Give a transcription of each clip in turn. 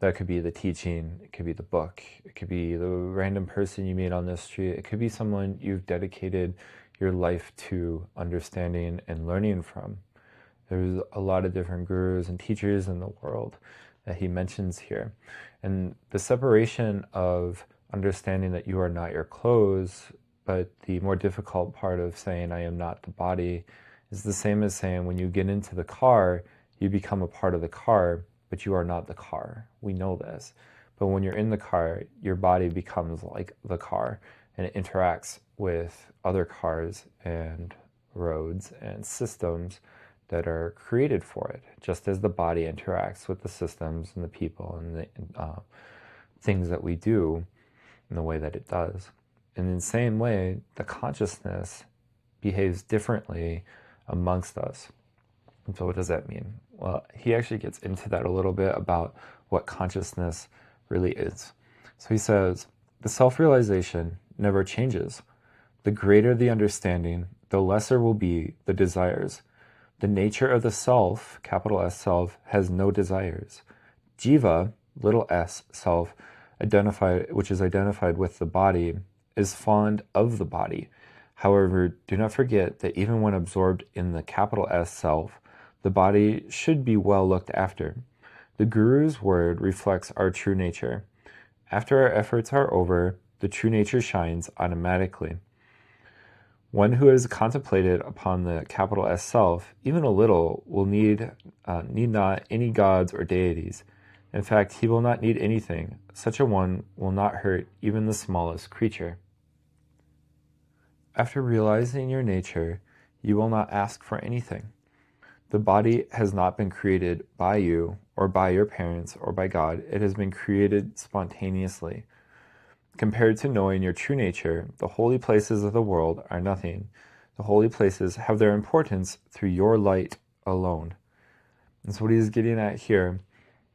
That could be the teaching, it could be the book, it could be the random person you meet on the street, it could be someone you've dedicated your life to understanding and learning from. There's a lot of different gurus and teachers in the world that he mentions here. And the separation of understanding that you are not your clothes, but the more difficult part of saying I am not the body, is the same as saying when you get into the car, you become a part of the car, but you are not the car. We know this. But when you're in the car, your body becomes like the car, and it interacts with other cars and roads and systems that are created for it, just as the body interacts with the systems and the people and the things that we do in the way that it does. In the same way, the consciousness behaves differently amongst us. And so what does that mean? Well, he actually gets into that a little bit about what consciousness really is. So he says, the self-realization never changes. The greater the understanding, the lesser will be the desires. The nature of the self, capital S self, has no desires. Jiva, little s self, which is identified with the body, is fond of the body. However, do not forget that even when absorbed in the capital S self, the body should be well looked after. The Guru's word reflects our true nature. After our efforts are over, the true nature shines automatically. One who has contemplated upon the capital S self, even a little, will need not any gods or deities. In fact, he will not need anything. Such a one will not hurt even the smallest creature. After realizing your nature, you will not ask for anything. The body has not been created by you, or by your parents, or by God. It has been created spontaneously. Compared to knowing your true nature, the holy places of the world are nothing. The holy places have their importance through your light alone. And so what he's getting at here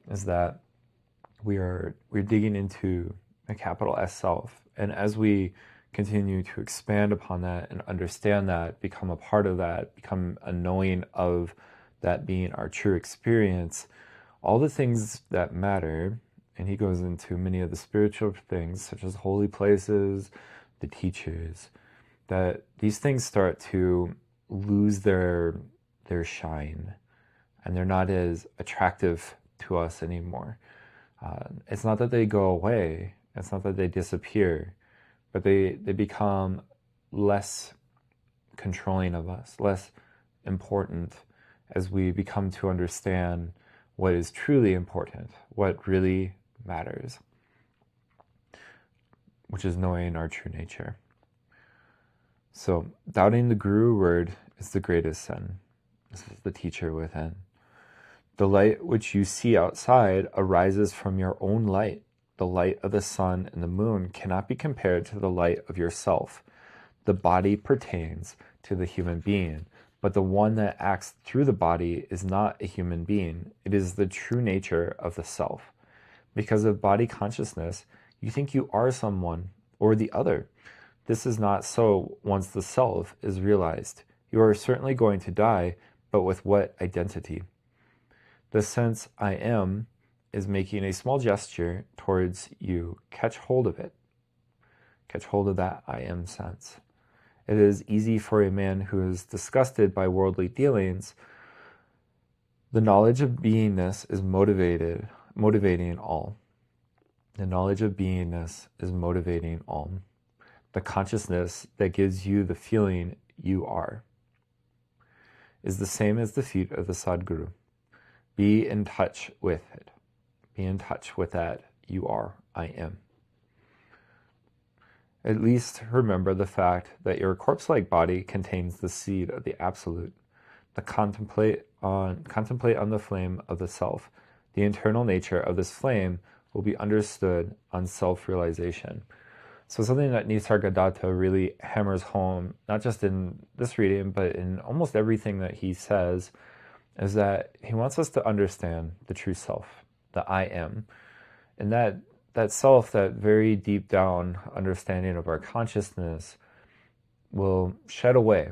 is that we're digging into a capital S self. And as we continue to expand upon that and understand that, become a part of that, become a knowing of that being our true experience, all the things that matter, and he goes into many of the spiritual things, such as holy places, the teachers, that these things start to lose their shine, and they're not as attractive to us anymore. It's not that they go away, it's not that they disappear, but they become less controlling of us, less important as we become to understand what is truly important, what really matters, which is knowing our true nature. So, doubting the Guru word is the greatest sin. This is the teacher within. The light which you see outside arises from your own light. The light of the sun and the moon cannot be compared to the light of yourself. The body pertains to the human being, but the one that acts through the body is not a human being. It is the true nature of the self. Because of body consciousness, you think you are someone or the other. This is not so once the self is realized. You are certainly going to die, but with what identity? The sense I am is making a small gesture towards you. Catch hold of it. Catch hold of that I am sense. It is easy for a man who is disgusted by worldly dealings. The knowledge of beingness is motivating all. The knowledge of beingness is motivating all. The consciousness that gives you the feeling you are is the same as the feet of the Sadguru. Be in touch with it. Be in touch with that you are, I am. At least remember the fact that your corpse-like body contains the seed of the Absolute. Contemplate on the flame of the self. The internal nature of this flame will be understood on self-realization. So something that Nisargadatta really hammers home, not just in this reading, but in almost everything that he says, is that he wants us to understand the true self, the I am. And that self, that very deep down understanding of our consciousness, will shed away,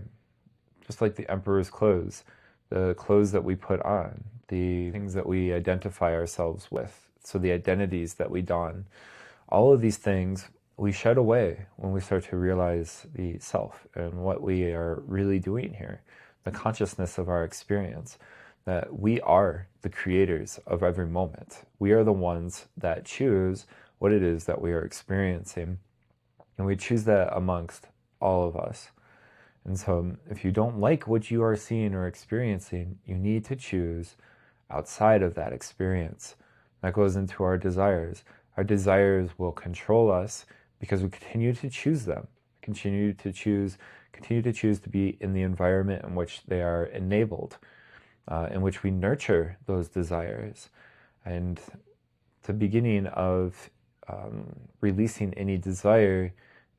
just like the emperor's clothes, the clothes that we put on, the things that we identify ourselves with So the identities that we don, all of these things we shed away when we start to realize the self and what we are really doing here, the consciousness of our experience, that we are the creators of every moment. We are the ones that choose what it is that we are experiencing, and we choose that amongst all of us. And so if you don't like what you are seeing or experiencing, you need to choose outside of that experience. That goes into our desires. Our desires will control us because we continue to choose them, continue to choose to be in the environment in which they are enabled, in which we nurture those desires. And the beginning of releasing any desire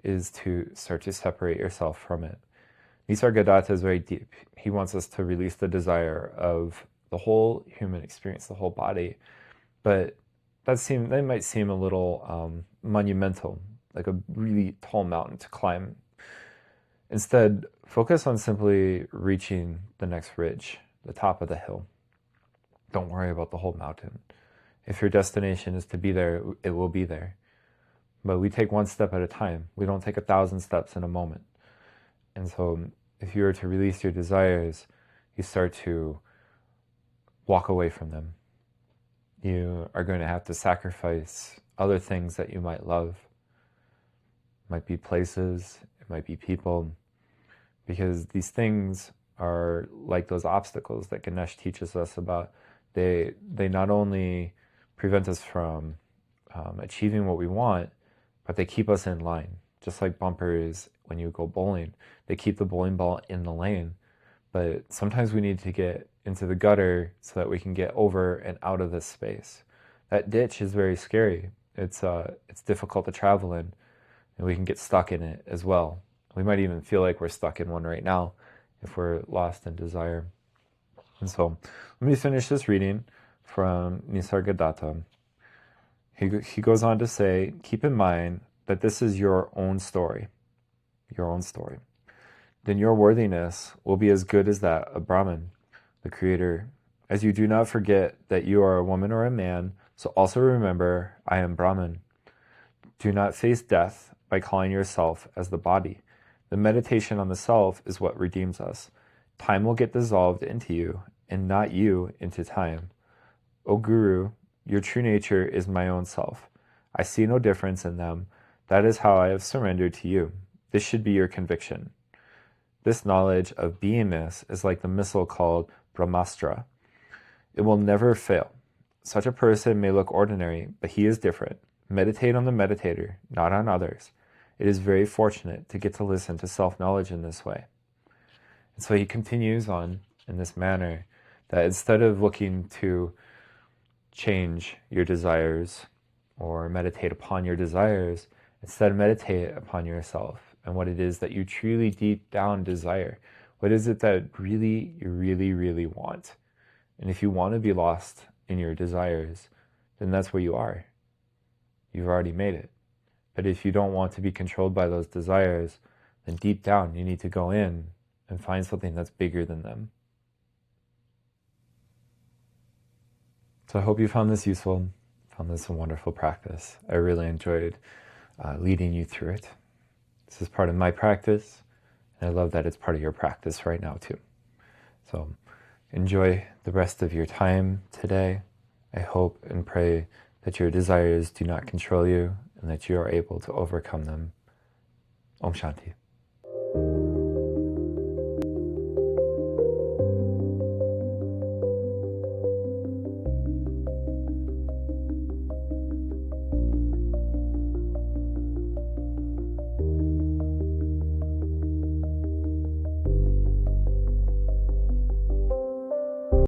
is to start to separate yourself from it. Nisargadatta is very deep. He wants us to release the desire of the whole human experience, the whole body. But that might seem a little monumental, like a really tall mountain to climb. Instead, focus on simply reaching the next ridge, the top of the hill. Don't worry about the whole mountain. If your destination is to be there, it will be there. But we take one step at a time. We don't take 1,000 steps in a moment. And so if you were to release your desires, you start to walk away from them. You are going to have to sacrifice other things that you might love. It might be places, it might be people, because these things are like those obstacles that Ganesh teaches us about. They not only prevent us from achieving what we want, but they keep us in line. Just like bumpers when you go bowling, they keep the bowling ball in the lane. But sometimes we need to get into the gutter so that we can get over and out of this space. That ditch is very scary. It's difficult to travel in, and we can get stuck in it as well. We might even feel like we're stuck in one right now if we're lost in desire. And so let me finish this reading from Nisargadatta. He goes on to say, keep in mind that this is your own story. Your own story. Then your worthiness will be as good as that of Brahman, the creator, as you do not forget that you are a woman or a man, so also remember, I am Brahman. Do not face death by calling yourself as the body. The meditation on the self is what redeems us. Time will get dissolved into you, and not you into time. O Guru, your true nature is my own self. I see no difference in them. That is how I have surrendered to you. This should be your conviction. This knowledge of beingness is like the missile called Brahmastra. It will never fail. Such a person may look ordinary, but he is different. Meditate on the meditator, not on others. It is very fortunate to get to listen to self-knowledge in this way. And so he continues on in this manner, that instead of looking to change your desires or meditate upon your desires, instead meditate upon yourself and what it is that you truly deep down desire. What is it that you really want? And if you want to be lost in your desires, then that's where you are. You've already made it. But if you don't want to be controlled by those desires, then deep down you need to go in and find something that's bigger than them. So I hope you found this useful, found this a wonderful practice. I really enjoyed leading you through it. This is part of my practice, and I love that it's part of your practice right now too. So enjoy the rest of your time today. I hope and pray that your desires do not control you and that you are able to overcome them. Om Shanti.